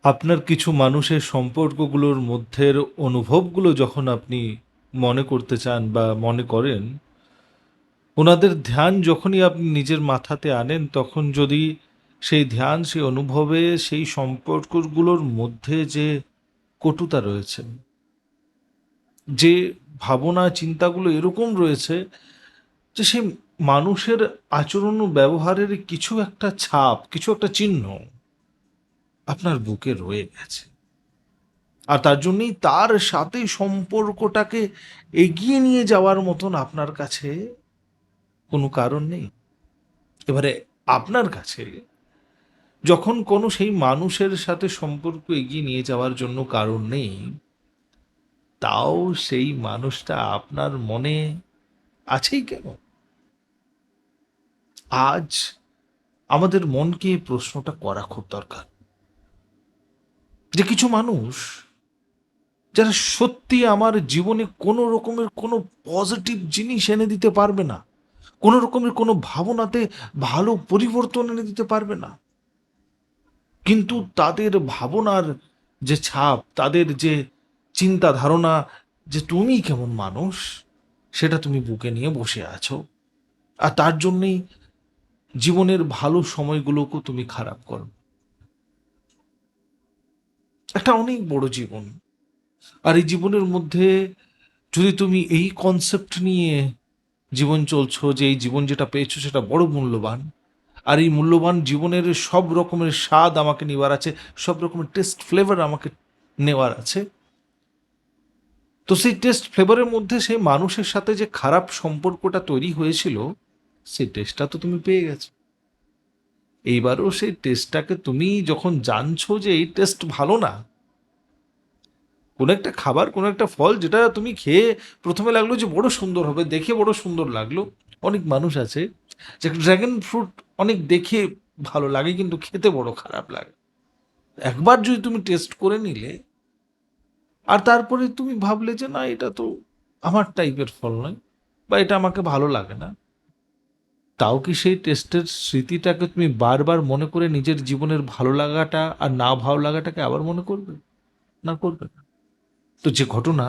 আপনার কিছু মানুষের সম্পর্কগুলোর মধ্যের অনুভবগুলো যখন আপনি মনে করতে চান বা মনে করেন, ওনাদের ধ্যান যখনই আপনি নিজের মাথাতে আনেন, তখন যদি সেই ধ্যান, সেই অনুভবে, সেই সম্পর্কগুলোর মধ্যে যে কটুতা রয়েছে, যে ভাবনা চিন্তাগুলো এরকম রয়েছে যে সেই মানুষের আচরণ ও ব্যবহারের কিছু একটা ছাপ, কিছু একটা চিহ্ন আপনার বুকে রয়ে গেছে। আর তার জন্যই তার সাথে সম্পর্কটাকে এগিয়ে নিয়ে যাওয়ার মতন আপনার কাছে কোনো কারণ নেই। এবারে আপনার কাছে যখন কোনো সেই মানুষের সাথে সম্পর্ক এগিয়ে নিয়ে যাওয়ার জন্য কারণ নেই, তাও সেই মানুষটা আপনার মনে আছেই কেন? আজ আমাদের মনকে এই প্রশ্নটা করা খুব দরকার। যে কিছু মানুষ যারা সত্যি আমার জীবনে কোনো রকমের কোনো পজিটিভ জিনিস এনে দিতে পারবে না, কোনো রকমের কোনো ভাবনাতে ভালো পরিবর্তন এনে দিতে পারবে না, কিন্তু তাদের ভাবনার যে ছাপ, তাদের যে চিন্তা ধারণা, যে তুমি কেমন মানুষ, সেটা তুমি বুকে নিয়ে বসে আছো। আর তার জন্যেই জীবনের ভালো সময়গুলোকেও তুমি খারাপ করো। একটা অনেক বড় জীবন। আর এই জীবনের মধ্যে যদি তুমি এই কনসেপ্ট নিয়ে জীবন চলছো যে এই জীবন যেটা পেয়েছো সেটা বড় মূল্যবান, আর এই মূল্যবান জীবনের সব রকমের স্বাদ আমাকে নেওয়ার আছে, সব রকমের টেস্ট ফ্লেভার আমাকে নেওয়ার আছে, তো সেই টেস্ট ফ্লেভারের মধ্যে সেই মানুষের সাথে যে খারাপ সম্পর্কটা তৈরি হয়েছিল, সেই টেস্টটা তো তুমি পেয়ে গেছো। এইবারও সেই টেস্টটাকে তুমি যখন জানছো যে এই টেস্ট ভালো না, কোনো একটা খাবার, কোনো একটা ফল যেটা তুমি খেয়ে প্রথমে লাগলো যে বড় সুন্দর হবে, দেখে বড় সুন্দর লাগলো। অনেক মানুষ আছে যে ড্রাগন ফ্রুট অনেক দেখে ভালো লাগে কিন্তু খেতে বড় খারাপ লাগে। একবার যদি তুমি টেস্ট করে নিলে আর তারপরে তুমি ভাবলে যে না, এটা তো আমার টাইপের ফল নয় বা এটা আমাকে ভালো লাগে না, তাও কি সেই টেস্টের স্মৃতিটাকে তুমি বারবার মনে করে নিজের জীবনের ভালো লাগাটা আর না ভালো লাগাটাকে আবার মনে করবে? না, করবে না। তো যে ঘটনা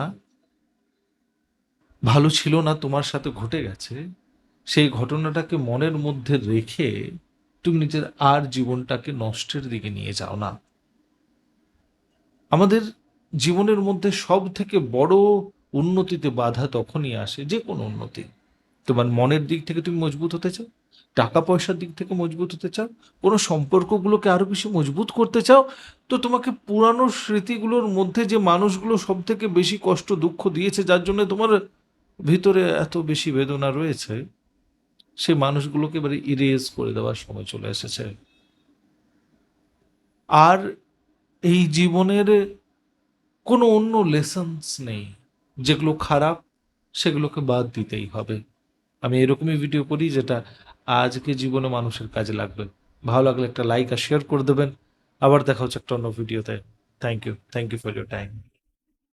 ভালো ছিল না তোমার সাথে ঘটে গেছে, সেই ঘটনাটাকে মনের মধ্যে রেখে তুমি নিজের আর জীবনটাকে নষ্টের দিকে নিয়ে যাও না। আমাদের জীবনের মধ্যে সব থেকে বড় উন্নতিতে বাধা তখনই আসে, যে কোনো উন্নতি। তোমার মনের দিক থেকে তুমি মজবুত হতে চাও, টাকা পয়সার দিক থেকে মজবুত হতে চাও, কোনো সম্পর্কগুলোকে আরো বেশি মজবুত করতে চাও, তো তোমাকে পুরানো স্মৃতিগুলোর মধ্যে যে মানুষগুলো সব থেকে বেশি কষ্ট দুঃখ দিয়েছে, যার জন্য তোমার ভিতরে এত বেশি বেদনা রয়েছে, সেই মানুষগুলোকে এবারে ইরেজ করে দেওয়ার সময় চলে এসেছে। আর এই জীবনের কোনো অন্য লেসন্স নেই, যেগুলো খারাপ সেগুলোকে বাদ দিতেই হবে। আমি এরকমই ভিডিও করি যেটা আজকে জীবনে মানুষের কাজে লাগবে। ভালো লাগলে একটা লাইক আর শেয়ার করে দেবেন। আবার দেখা হচ্ছে একটা অন্য ভিডিওতে। Thank you for your time.